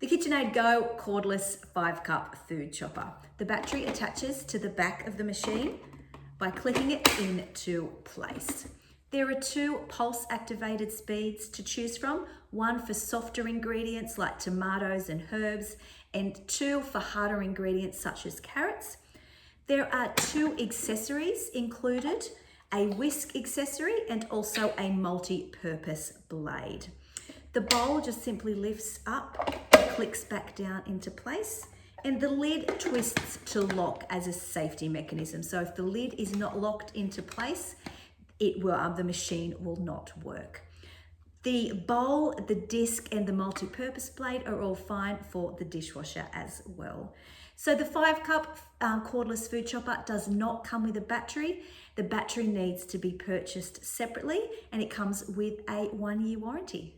The KitchenAid Go cordless 5-cup food chopper. The battery attaches to the back of the machine by clicking it into place. There are 2 pulse activated speeds to choose from, one for softer ingredients like tomatoes and herbs, and 2 for harder ingredients such as carrots. There are 2 accessories included, a whisk accessory and also a multi-purpose blade. The bowl just simply lifts up and clicks back down into place, and the lid twists to lock as a safety mechanism. So if the lid is not locked into place, the machine will not work. The bowl, the disc, and the multi-purpose blade are all fine for the dishwasher as well. So the 5-cup cordless food chopper does not come with a battery. The battery needs to be purchased separately, and it comes with a 1-year warranty.